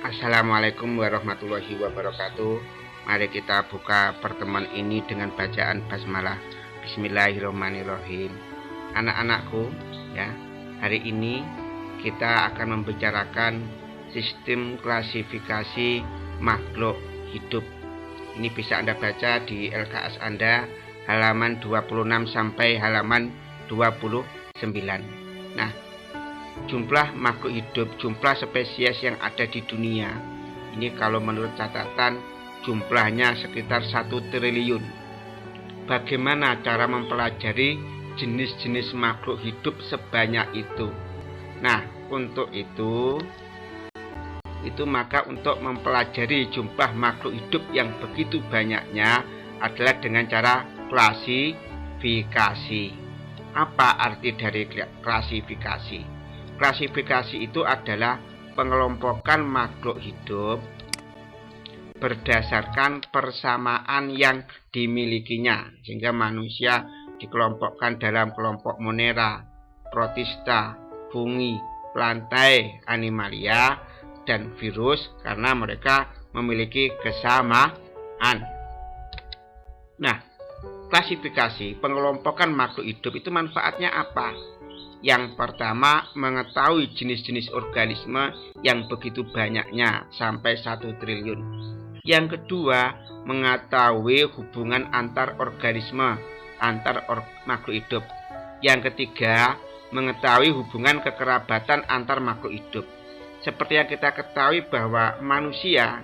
Assalamualaikum warahmatullahi wabarakatuh. Mari kita buka pertemuan ini dengan bacaan basmalah. Bismillahirrahmanirrahim. Anak-anakku, ya, hari ini kita akan membicarakan sistem klasifikasi makhluk hidup. Ini bisa Anda baca di LKS Anda halaman 26 sampai halaman 29. Nah, jumlah makhluk hidup, jumlah spesies yang ada di dunia ini kalau menurut catatan jumlahnya sekitar 1 triliun. Bagaimana cara mempelajari jenis-jenis makhluk hidup sebanyak itu? Nah, untuk itu maka untuk mempelajari jumlah makhluk hidup yang begitu banyaknya adalah dengan cara klasifikasi. Apa arti dari klasifikasi? Klasifikasi itu adalah pengelompokan makhluk hidup berdasarkan persamaan yang dimilikinya, sehingga manusia dikelompokkan dalam kelompok Monera, Protista, fungi, plantae, animalia, dan virus karena mereka memiliki kesamaan. Nah, klasifikasi pengelompokan makhluk hidup itu manfaatnya apa? Yang pertama, mengetahui jenis-jenis organisme yang begitu banyaknya sampai 1 triliun. Yang kedua, mengetahui hubungan antar organisme, makhluk hidup. Yang ketiga, mengetahui hubungan kekerabatan antar makhluk hidup. Seperti yang kita ketahui bahwa manusia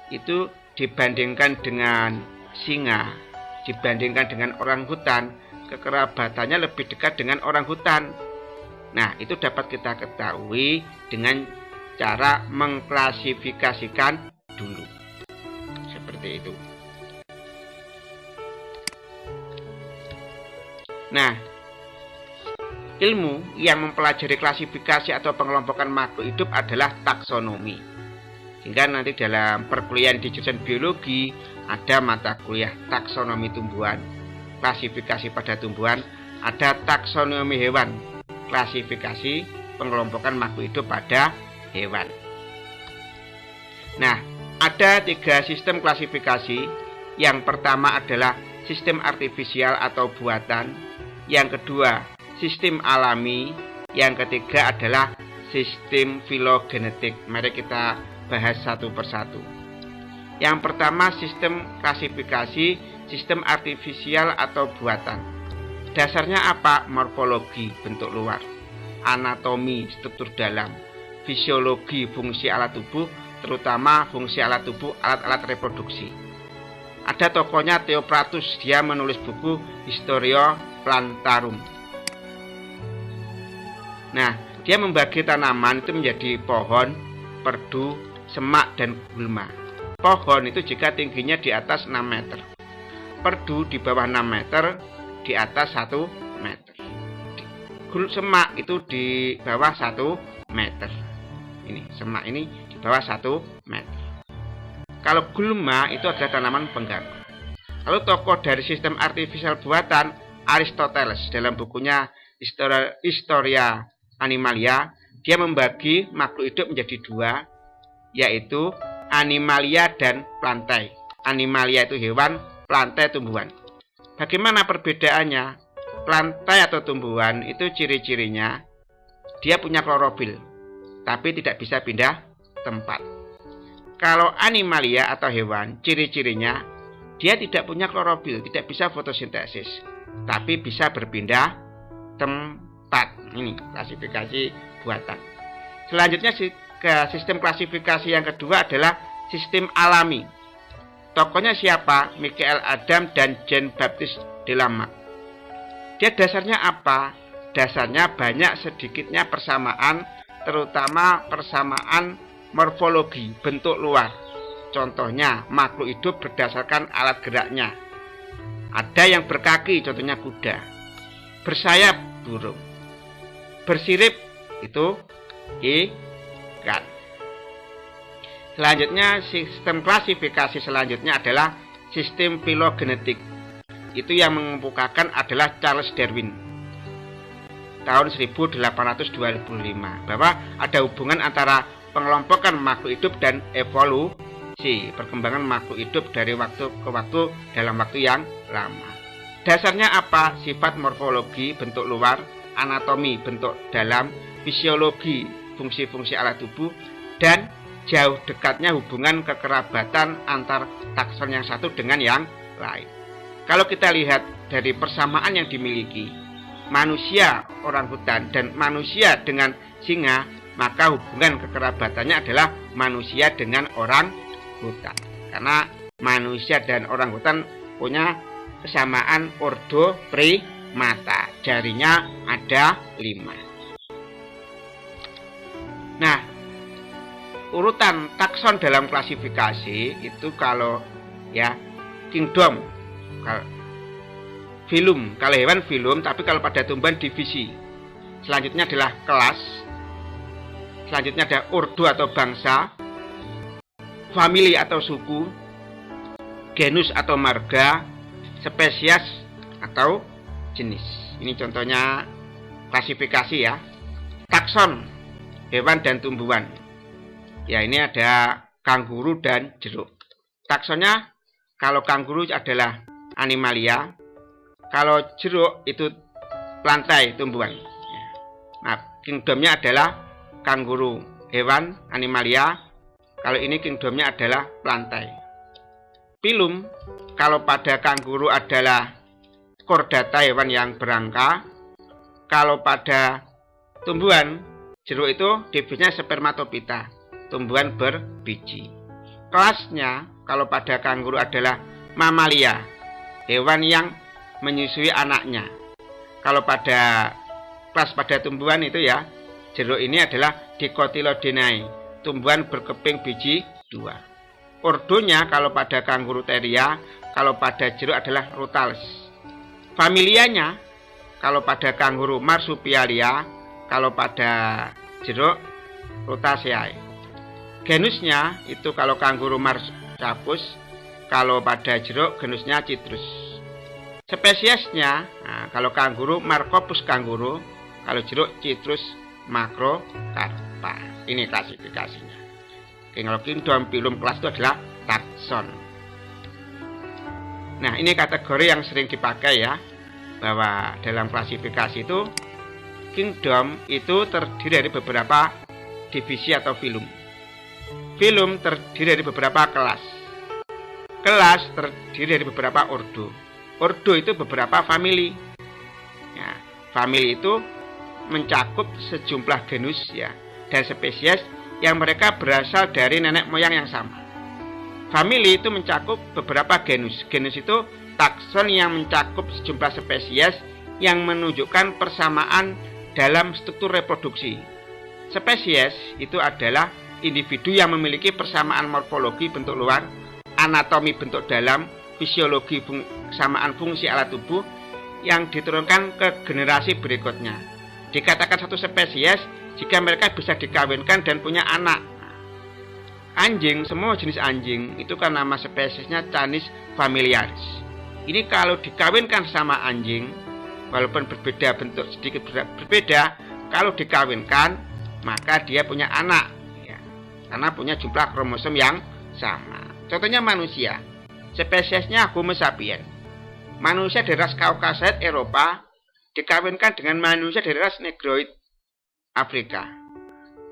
itu dibandingkan dengan singa, dibandingkan dengan orangutan, kekerabatannya lebih dekat dengan orang hutan. Nah, itu dapat kita ketahui dengan cara mengklasifikasikan dulu. Seperti itu. Nah, ilmu yang mempelajari klasifikasi atau pengelompokan makhluk hidup adalah taksonomi. Sehingga nanti dalam perkuliahan di jurusan biologi ada mata kuliah taksonomi tumbuhan, klasifikasi pada tumbuhan, ada taksonomi hewan, klasifikasi pengelompokan makhluk hidup pada hewan. Nah, ada 3 sistem klasifikasi. Yang pertama adalah sistem artifisial atau buatan, yang kedua sistem alami, yang ketiga adalah sistem filogenetik. Mari kita bahas satu persatu. Yang pertama, sistem klasifikasi sistem artifisial atau buatan. Dasarnya apa? Morfologi, bentuk luar, anatomi, struktur dalam, fisiologi, fungsi alat tubuh, terutama fungsi alat tubuh, alat-alat reproduksi. Ada tokohnya Theophratus, dia menulis buku Historia Plantarum. Nah, dia membagi tanaman itu menjadi pohon, perdu, semak, dan gulma. Pohon itu jika tingginya di atas 6 meter. Perdu di bawah 6 meter, di atas 1 meter. Semak itu di bawah 1 meter. Ini semak ini di bawah 1 meter. Kalau gulma itu adalah tanaman pengganggu. Lalu tokoh dari sistem artifisial buatan Aristoteles dalam bukunya Historia Animalia, dia membagi makhluk hidup menjadi 2, yaitu animalia dan plantae. Animalia itu hewan, plantae tumbuhan. Bagaimana perbedaannya? Plantae atau tumbuhan itu ciri-cirinya dia punya klorofil, tapi tidak bisa pindah tempat. Kalau animalia atau hewan, ciri-cirinya dia tidak punya klorofil, tidak bisa fotosintesis, tapi bisa berpindah tempat. Ini klasifikasi buatan. Selanjutnya ke sistem klasifikasi yang kedua adalah sistem alami. Tokohnya siapa? Michael Adam dan Jean Baptiste de Lamarck. Dia dasarnya apa? Dasarnya banyak sedikitnya persamaan, terutama persamaan morfologi, bentuk luar. Contohnya, makhluk hidup berdasarkan alat geraknya. Ada yang berkaki, contohnya kuda. Bersayap, burung. Bersirip, itu ikan. Selanjutnya, sistem klasifikasi selanjutnya adalah sistem filogenetik. Itu yang mengemukakan adalah Charles Darwin tahun 1825, bahwa ada hubungan antara pengelompokan makhluk hidup dan evolusi, perkembangan makhluk hidup dari waktu ke waktu dalam waktu yang lama. Dasarnya apa? Sifat morfologi bentuk luar, anatomi bentuk dalam, fisiologi fungsi-fungsi alat tubuh, dan jauh dekatnya hubungan kekerabatan antar takson yang satu dengan yang lain. Kalau kita lihat dari persamaan yang dimiliki manusia orangutan dan manusia dengan singa, maka hubungan kekerabatannya adalah manusia dengan orangutan. Karena manusia dan orangutan punya kesamaan ordo primata, jarinya ada 5. Nah, urutan takson dalam klasifikasi itu kalau ya kingdom, filum, kalau hewan filum, tapi kalau pada tumbuhan divisi. Selanjutnya adalah kelas, selanjutnya ada ordo atau bangsa, famili atau suku, genus atau marga, spesies atau jenis. Ini contohnya klasifikasi ya. Takson, hewan dan tumbuhan. Ya, ini ada kanguru dan jeruk. Taksonnya, kalau kanguru adalah animalia, kalau jeruk itu plantae, tumbuhan. Nah, kingdomnya adalah kanguru, hewan, animalia. Kalau ini kingdomnya adalah plantae. Filum, kalau pada kanguru adalah chordata, hewan yang berangka. Kalau pada tumbuhan, jeruk itu divisinya spermatopita, tumbuhan berbiji. Kelasnya, kalau pada kanguru adalah mamalia, hewan yang menyusui anaknya. Kalau pada kelas pada tumbuhan itu ya, jeruk ini adalah Dicotylodonae, tumbuhan berkeping biji 2. Ordonya kalau pada kanguru teria, kalau pada jeruk adalah Rutales. Familianya kalau pada kanguru Marsupialia, kalau pada jeruk Rutaceae. Genusnya itu kalau kanguru Marcapus, kalau pada jeruk genusnya Citrus. Spesiesnya, nah, kalau kanguru Marcopus kanguru, kalau jeruk Citrus macrocarpa. Ini klasifikasinya. Kalau kingdom, filum, kelas itu adalah takson. Nah, ini kategori yang sering dipakai ya, bahwa dalam klasifikasi itu kingdom itu terdiri dari beberapa divisi atau filum. Filum terdiri dari beberapa kelas. Kelas terdiri dari beberapa ordo. Ordo itu beberapa famili. Ya, famili itu mencakup sejumlah genus ya dan spesies yang mereka berasal dari nenek moyang yang sama. Famili itu mencakup beberapa genus. Genus itu takson yang mencakup sejumlah spesies yang menunjukkan persamaan dalam struktur reproduksi. Spesies itu adalah individu yang memiliki persamaan morfologi bentuk luar, anatomi bentuk dalam, fisiologi kesamaan fungsi alat tubuh yang diturunkan ke generasi berikutnya. Dikatakan satu spesies jika mereka bisa dikawinkan dan punya anak. Anjing, semua jenis anjing itu kan nama spesiesnya Canis familiaris. Ini kalau dikawinkan sama anjing, walaupun berbeda bentuk sedikit berbeda, kalau dikawinkan maka dia punya anak ya, karena punya jumlah kromosom yang sama. Contohnya manusia, spesiesnya Homo sapiens. Manusia dari ras Kaukasoid Eropa dikawinkan dengan manusia dari ras Negroid Afrika.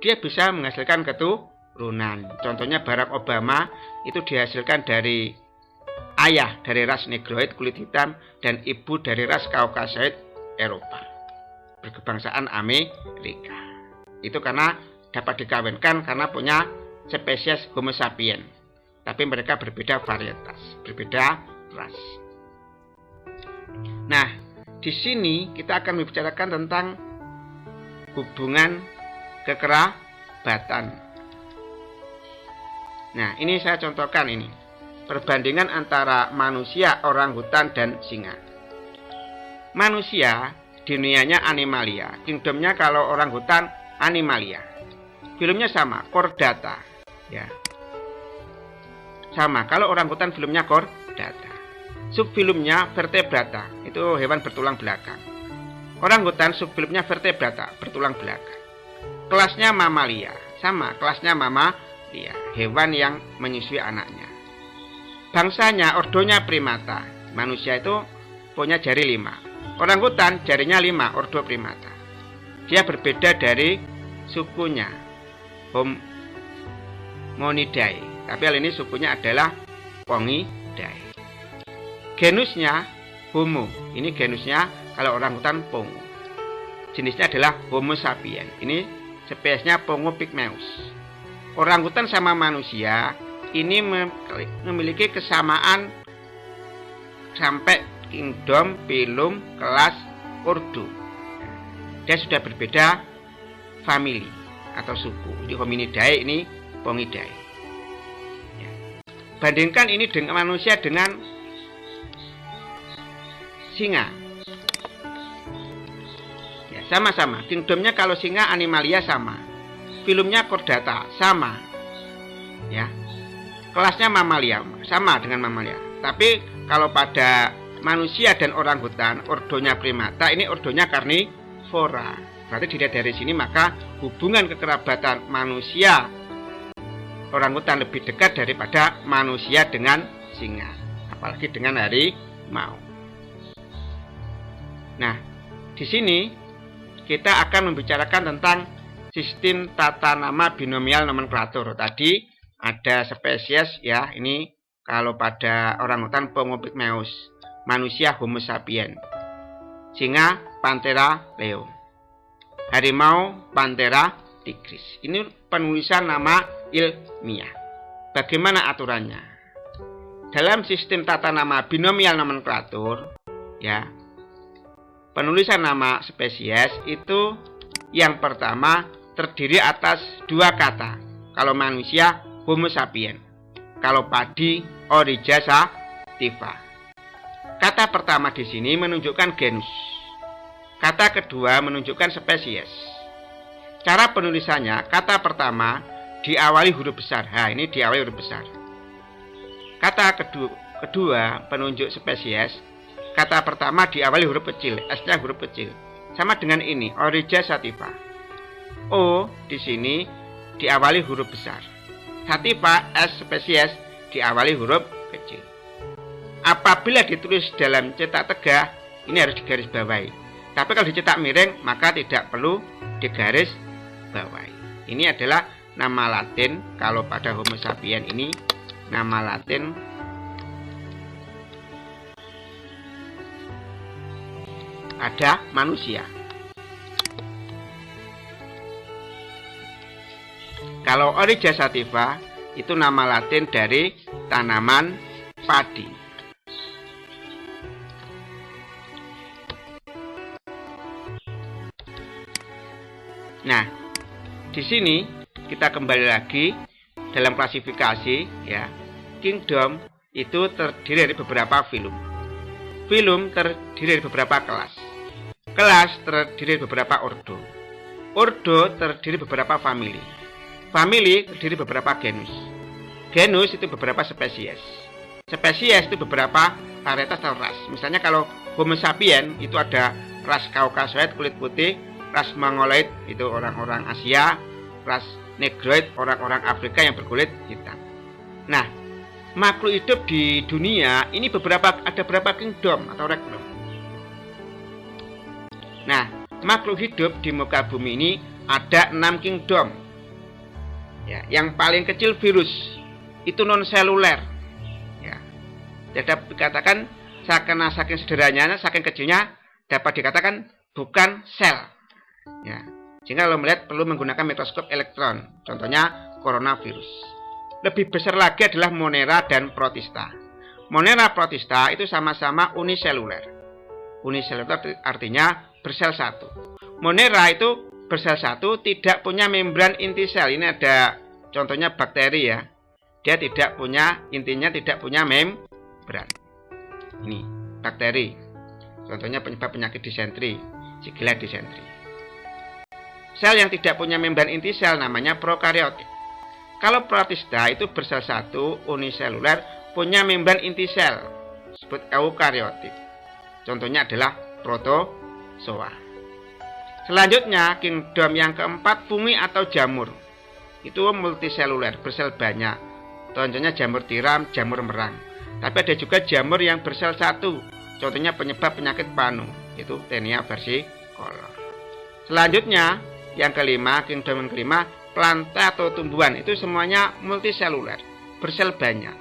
Dia bisa menghasilkan keturunan. Contohnya Barack Obama itu dihasilkan dari ayah dari ras Negroid kulit hitam dan ibu dari ras Kaukasoid Eropa berkebangsaan Amerika. Itu karena dapat dikawinkan karena punya spesies Homo sapiens. Tapi mereka berbeda varietas, berbeda ras. Nah, di sini kita akan membicarakan tentang hubungan kekerabatan. Nah, ini saya contohkan ini. Perbandingan antara manusia, orangutan, dan singa. Manusia, dunianya animalia. Kingdomnya kalau orangutan, animalia. Filmnya sama, chordata. Ya. Sama, kalau orangutan filmnya chordata. Subfilumnya vertebrata, itu hewan bertulang belakang. Orangutan subfilumnya vertebrata, bertulang belakang. Kelasnya mamalia. sama kelasnya mamalia, hewan yang menyusui anaknya. Bangsanya, ordonya primata. Manusia itu punya jari 5. Orangutan jarinya 5, ordo primata. Dia berbeda dari sukunya, Hominidae. Tapi hal ini sukunya adalah Pongidae. Genusnya Homo. Ini genusnya kalau orangutan Pongo. Jenisnya adalah Homo sapiens. Ini spesiesnya Pongo pygmaeus. Orangutan sama manusia ini memiliki kesamaan sampai kingdom, phylum, kelas, ordo. Dia sudah berbeda famili atau suku. Di Hominidae, ini Pongidae. Ya. Bandingkan ini dengan manusia dengan singa. Ya, sama-sama. Kingdomnya kalau singa Animalia sama. Filumnya Chordata sama. Ya. Kelasnya mamalia sama dengan mamalia. Tapi kalau pada manusia dan orangutan, ordonya primata, ini ordonya karnivora. Berarti dilihat dari sini maka hubungan kekerabatan manusia orangutan lebih dekat daripada manusia dengan singa, apalagi dengan harimau. Nah, di sini kita akan membicarakan tentang sistem tata nama binomial nomenklatur. Tadi ada spesies ya, ini kalau pada orangutan Pongo pygmaeus, manusia Homo sapiens, singa Panthera leo, harimau Panthera tigris. Ini penulisan nama ilmiah. Bagaimana aturannya? Dalam sistem tata nama binomial nomenklatur, ya, penulisan nama spesies itu yang pertama terdiri atas 2 kata. Kalau manusia Homo sapiens, kalau padi Oryza sativa. Kata pertama di sini menunjukkan genus. Kata kedua menunjukkan spesies. Cara penulisannya, kata pertama diawali huruf besar. Nah, ini diawali huruf besar. Kata kedua penunjuk spesies. Kata pertama diawali huruf kecil, S-nya huruf kecil. Sama dengan ini, Oryza sativa. O di sini diawali huruf besar. Sativa S spesies diawali huruf kecil. Apabila ditulis dalam cetak tegak, ini harus digarisbawahi. Tapi kalau dicetak miring, maka tidak perlu digarisbawahi. Ini adalah nama Latin. Kalau pada Homo sapiens ini nama Latin ada manusia. Kalau Oryza sativa itu nama Latin dari tanaman padi. Nah, di sini kita kembali lagi dalam klasifikasi ya. Kingdom itu terdiri dari beberapa filum. Filum terdiri dari beberapa kelas. Kelas terdiri dari beberapa ordo. Ordo terdiri dari beberapa famili. Famili terdiri dari beberapa genus. Genus itu beberapa spesies. Spesies itu beberapa varietas atau ras. Misalnya kalau Homo sapiens itu ada ras Caucasoid kulit putih, ras Mongoloid itu orang-orang Asia, ras Negroid orang-orang Afrika yang berkulit hitam. Nah, makhluk hidup di dunia ini ada berapa kingdom atau regnum. Nah, makhluk hidup di muka bumi ini ada 6 kingdom. Ya, yang paling kecil virus itu non seluler. Ya, dapat dikatakan karena saking sederhananya, saking kecilnya dapat dikatakan bukan sel. Ya, sehingga kalau melihat perlu menggunakan mikroskop elektron. Contohnya coronavirus. Lebih besar lagi adalah Monera dan Protista. Monera Protista itu sama-sama uniseluler. Uniseluler artinya bersel satu. Monera itu bersel satu, tidak punya membran inti sel. Ini ada contohnya bakteri ya. Dia tidak punya, intinya tidak punya membran. Ini bakteri. Contohnya penyebab penyakit disentri, Shigella dysentery. Sel yang tidak punya membran inti sel namanya prokariotik. Kalau Protista itu bersel satu, uniseluler, punya membran inti sel, disebut eukariotik. Contohnya adalah protozoa. Selanjutnya, kingdom yang keempat fungi atau jamur. itu multiseluler, bersel banyak. Contohnya jamur tiram, jamur merang. Tapi ada juga jamur yang bersel satu. Contohnya penyebab penyakit panu, itu Taenia versicolor. Selanjutnya, yang kelima, kingdom yang kelima, planta atau tumbuhan itu semuanya multiseluler, bersel banyak.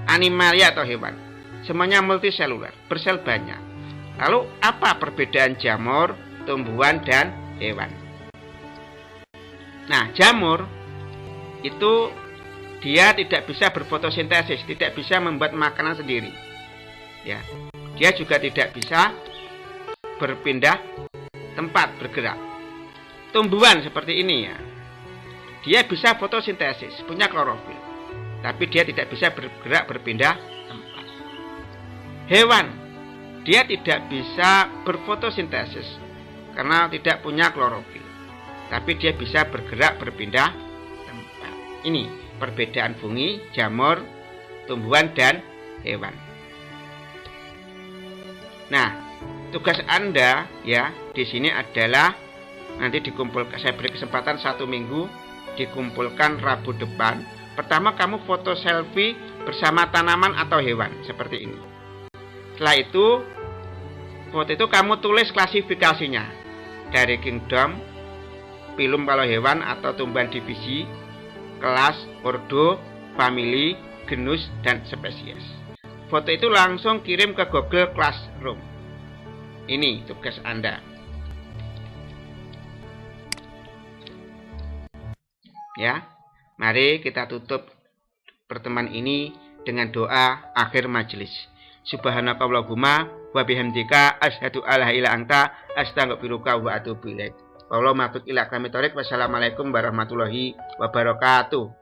Animalia atau hewan, semuanya multiseluler, bersel banyak. Lalu apa perbedaan jamur, tumbuhan, dan hewan? Nah, jamur itu dia tidak bisa berfotosintesis, tidak bisa membuat makanan sendiri. Ya, dia juga tidak bisa berpindah tempat bergerak. Tumbuhan seperti ini ya, dia bisa fotosintesis, punya klorofil, tapi dia tidak bisa bergerak berpindah tempat. Hewan, dia tidak bisa berfotosintesis karena tidak punya klorofil, tapi dia bisa bergerak berpindah tempat. Ini perbedaan fungi, jamur, tumbuhan, dan hewan. Nah, tugas Anda ya di sini adalah nanti dikumpulkan, saya beri kesempatan 1 minggu, dikumpulkan Rabu depan. Pertama kamu foto selfie bersama tanaman atau hewan seperti ini. Setelah itu foto itu kamu tulis klasifikasinya dari kingdom, phylum kalau hewan atau tumbuhan divisi, kelas, ordo, family, genus, dan spesies. Foto itu langsung kirim ke Google Classroom. Ini tugas Anda. Ya, mari kita tutup pertemuan ini dengan doa akhir majelis. Subhanakallahumma wa bihamdika asyhadu alla ilaha illa anta astaghfiruka wa atubu ilaik. Wassalamualaikum warahmatullahi wabarakatuh.